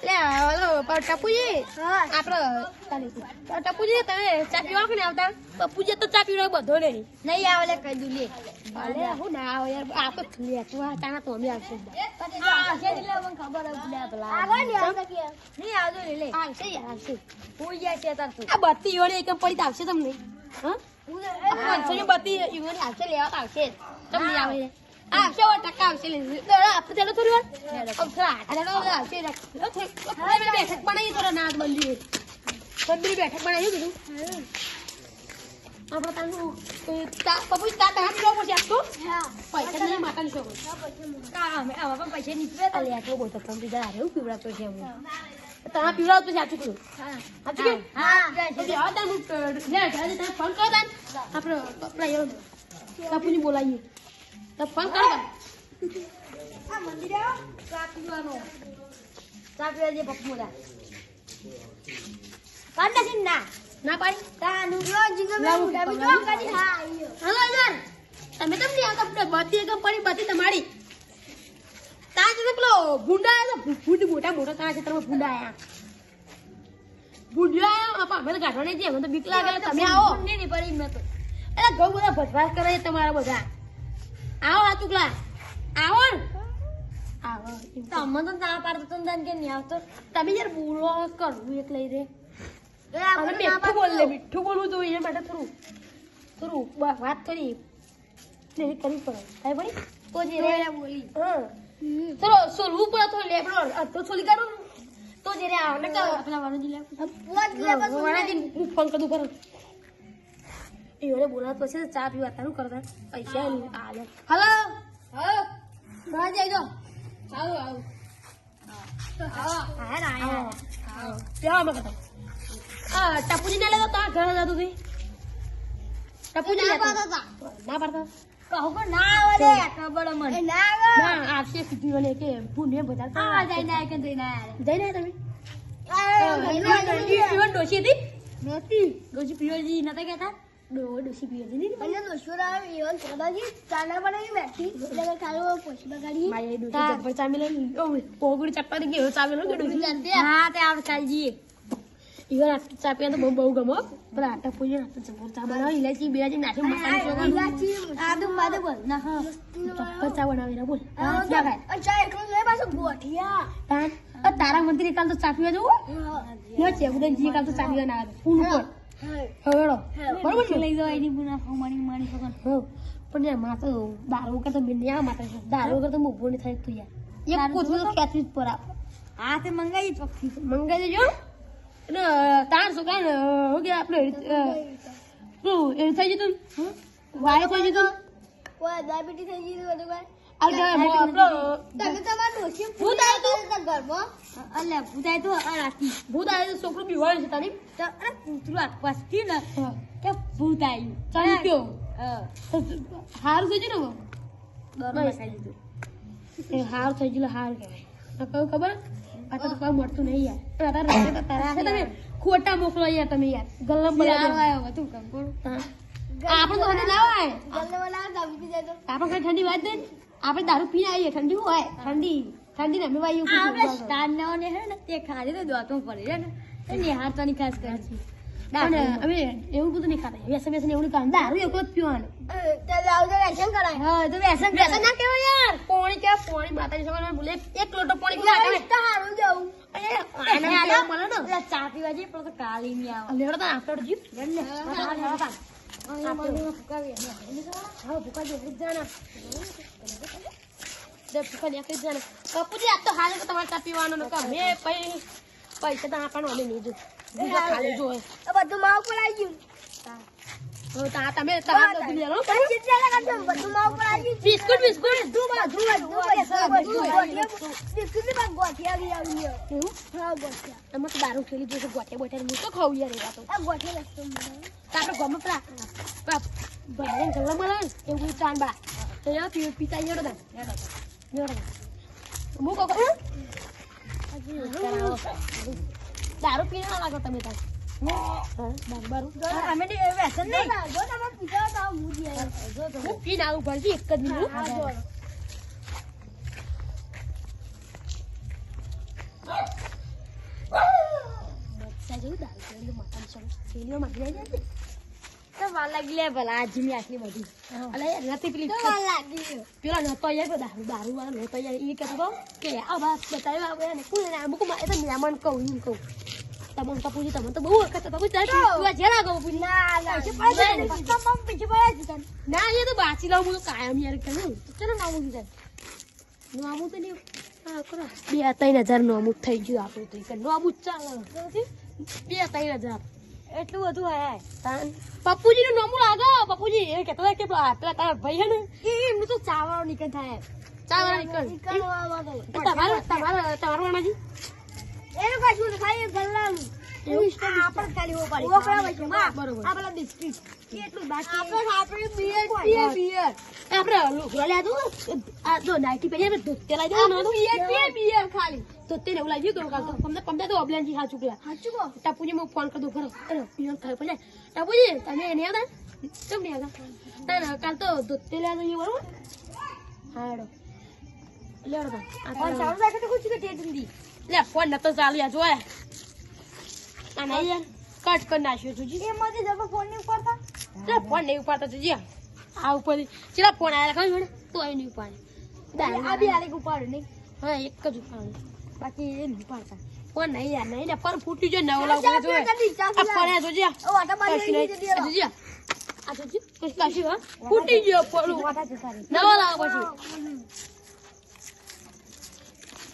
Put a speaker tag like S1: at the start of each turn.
S1: લે હલો ટપુજી આપણે ટપુજી તમે ચા પીવા કે આવતા ટપુજી તો ચા પીવાનો બધો નહીં આવે લે કહી દઉં લે અલે હું ના આવે યાર આ તો લે તું આ તાના તો અમે આવશે આવશે એટલે મને ખબર હે પેલા આવે ને આવશે કે નહીં આવજો લે આવશે યાર આવશે કોઈ જાય છે તાર તું આ બત્તી યોને એકમ પડી આવશે તમને હા હું બત્તી યોને આવશે લેવા આવશે તમને આવે આવશે ટકા આવશે લે આપણે ચાલો થોડી વાર આવશે બેઠક બનાવી થોડા નાદ બંધી બંધી બેઠક બનાવી કીધું આપણે તાનું પપ્પુ તા બહાર જો પછી આપતો પૈસા નહીં માતાની શોખ કામ આવા પણ પૈસા નીકળે અલે આ તો બોલતો તમ બીજા હારે પીવડાતો છે હું તા પીવડાવ તો સાચું કરું સાચું કે હા આ તાનું લે તમે ફોન કરો તાન આપણે પેલા કાપુની બોલાવીએ તો ફોન કરો આ મંદિરે ચા પીવાનો ચા પીવા જે પપ્પુ મોડા કાંડા છે ના પાડી તાનું જીગો મે મુડા બી જો કાજી હા હાલો યાર તમે તમને આ કપડે બધી એકમ પડી બધી તમારી તા જ પેલો ભૂંડા આયો ભૂંડ મોટા તા છે તમે ભૂંડા આયા ભૂંડિયા આપા અમે ગાઢવાને જે મને તો બીક લાગે તમે આવો નહીં પડી મે તો એટલે ગૌ બધા ભટવાસ કરે તમારા બધા આવો આ ચુકલા આવો આવો તમે તો ના પાડતો તો કે નહીં આવતો તમે યાર બોલો કરવું એક લઈ રે મીઠું બોલવું જોઈએ માટે થોડું વાત કરી કરી પડે થાય પડી તો જે રે બોલી ચલો સોલવું પડે તો લેબડો તો સોલી કાઢું તો જે રે આવને પેલા વાણજી લે વાણજી હું ફોન કરું પર એવડે બોલાત પછી ચા પીવા તારું કરતા પૈસા નહીં આલે હલો હા બહાર જઈ દો આવો આવો ટપુજી ને લેતો તા ઘરે જતો હતી ટપુજી લેતો ના પાડતા કહો કે ના આવે રે ખબર મને ના આવે ના આપશે સીધી વલે કે પુને બધા આ જઈને આ કે જઈને તમે પીવન ડોશી હતી નહોતી ડોશી પીવજી નતા કહેતા ડોશી પીવજી નહીં અને ડોશોરા એવન સદાજી ચાના બનાવી બેઠી એટલે ખાલો પોછી બગાડી મારી ડોશી જબ્બર ચામી લઈ પોગડી ચપ્પા ગયો ચામેલો કે ડોશી જાનતે હા તે આવ ચાલજી ઈવન ચા પીવા તો બહુ ગમો પણ આટા પૂજી ના તો ચા બનાવી ઇલાયચી બેરાજી નાખી મસાલા ચોગા ઇલાયચી આદુ બાદુ બોલ ના હા ચપ્પર ચા બનાવી ના બોલ અચ્છા એકલો લે પાછો ગોઠિયા તારા મંત્રી કાલ તો ચા પીવા જવું યો છે ઉદયજી કાલ તો ચા પીવા ના આવે ફૂલ પર હવેડો બરોબર છે લઈ જાવ એની બુના માણી સગન હો પણ યાર માં તો દારૂ કે તો બિન્યા માતા છે દારૂ કે તો મોભો ની થાય તું યાર એક કોથળો તો ખેતી જ પર આ તે મંગાઈ ચોખ્ખી મંગાઈ દેજો ને તાર શું કાય હો કે આપણે તું એ થઈ જતું વાય થઈ જતું કોઈ ડાયાબિટીસ થઈ ગયું બધું કાય આપણો તમે તમાર ડોશી ભૂત આવ્યો તો ઘરમાં અલે ભૂત આવ્યો તો આ રાતી ભૂત આવ્યો તો છોકરો બીવાય છે તારી તો અરે પૂતરું આસપાસથી ને કે ભૂત આવ્યું ચંપ્યો હાર થઈ ગયું ને ડર લગાઈ દીધું એ હાર થઈ ગયું હાર કહેવાય તો ખબર આ તો કોઈ મળતું નહીં યાર તારા તમે ખોટા મોકલો યાર તમે યાર ગલ્લમ બનાવ આવ્યો તું કામ કોણ આપણે તો હને લાવાય ગલ્લમ બનાવ દારૂ પી જાય તો આપણે કઈ ઠંડી વાત દે આપણે દારૂ પીને આવીએ ઠંડી હોય ઠંડી ને અમે વાયું આપણે સ્ટાર ને હે ને તે ખાજે તો દોતો પડે હે ને એ હાથવાની ખાસ કરે છે અમે એવું બધું નહીં ખાતા વ્યસન એવું નહીં દારૂ એવું જ પીવાનું ચાલ આવજો વ્યસન કરાય હા તો વ્યસન ના કહેવાય યાર પાણી કે પાણી માતાજી સવારે બોલે એક લોટો પાણી પીવા આવે તો હારું જવું આને આલે મને ને એટલે ચા પીવા જઈએ પણ તો કાલી ની આવે લેડો તો આફટર જી ગણને આપણે ફુકાવી હા ફુકા જો જાના દે ફુકા લે કે જાના કપૂજી આ તો હાલ કે તમારે ચા પીવાનો ન કા મે પૈસા તો આપવાનો અમે નહીં જો બીજા ખાલી જો બધું માવ પર આવી ગયું તો તા તમે તમાર તો લે લો કેટલા લગાડજો બધું માવ પર આવી ગયું બિસ્કુટ ધુવા બિસ્કુટ માં ગોઠિયા લઈ આવી એવું હા ગોઠિયા તમે તો દારૂ ખેલી જો ગોઠિયા બોઠિયા હું તો ખાવ યાર એ તો આ ગોઠિયા લસ્તો તારો ગમ પરા બને ગલ્લા મળે એવું ચાન બા તો યા પીતા યડો દા યડો મુ કો દારૂ પીને ના લાગો તમે તાર દારૂ અમે વ્યસન નહીં જો તમે પીતા તો હું જી જો તો હું પી ના ઉપર એક જ મિનિટ હા જો જોયું દારૂ માથાની સર થેલીઓ મારી જાય છે તો વાર લાગી લે ભલા આજી મે આટલી બધી અલે નથી પેલી તો વાર લાગી પેલા નતો યાર દારૂ વાળો નતો યાર ઈ કહેતો કે આ વાત બતાવ્યા આવે ને કોણ ને અમુક માં એ તો મહેમાન કહું તમને તો પૂછી તમને તો બહુ વખત તો પૂછતા તું જેરા કહું પૂછી ના ના છે પાછળ તો મમ પીછે પડે છે ના એ તો બાચી લાવ હું કાયમ યાર કહું ચલો નામું છે નામું તો નહીં હા કરો 2-3000 નામું થઈ ગયું આપણું તો કે નામું ચાલે 2-3000 એટલું બધું હે પપ્પુજી નું નામું લાગે પપ્પુજી એ કહેતો કે પેલા તારા ભાઈ હે ને એમનું તો ચાવડો નીકળ થાય ચાવડો નીકળ તમારું મામાજી એનું કશું ખાઈ ગલ્લાનું આપણે ખાલી હો પાડી બરોબર આપણા બિસ્કિટ કેટલું બાકી આપણે બિયર આપણે લોખરા લે દો આ જો નાઈટી પહેરી દૂધ તેલા દો નો બિયર ખાલી તો તેને ઉલા ગયો તો કાલ તો પંદે તો ઓબલેન્જી હાચું કો ટાપુજી મને ફોન કર દો ખરો બિયર ખાઈ પડે ટાપુજી તમે એને આદા કેમ નહીં આદા ના કાલ તો દૂધ તેલા દો બરોબર હાડો લેડો આ ફોન ચાલુ રાખે તો કુછ કે ટેન્શન લે ફોન નતો ચાલુ યા જોય આ નહીં યાર કટ કરી નાખ્યો જોજી એ મજે જબ ફોન નહીં ઉપાડતા લે ફોન નહીં ઉપાડતા જોજી આ ઉપર ચલા ફોન આયા ખબર જોડે તો એ નહીં ઉપાડે આ બી આલે ઉપાડે નહીં હા એક જ ઉપાડે બાકી એ નહીં ઉપાડતા ફોન નહીં યાર નહીં ને પર ફૂટી જો નવ લાવ કરે જોય આ ફોન જોજી ઓ આટા બારી જોજી આ જોજી કઈ કાશી હા ફૂટી ગયો ફોન વાટા છે સારી નવ લાવ પછી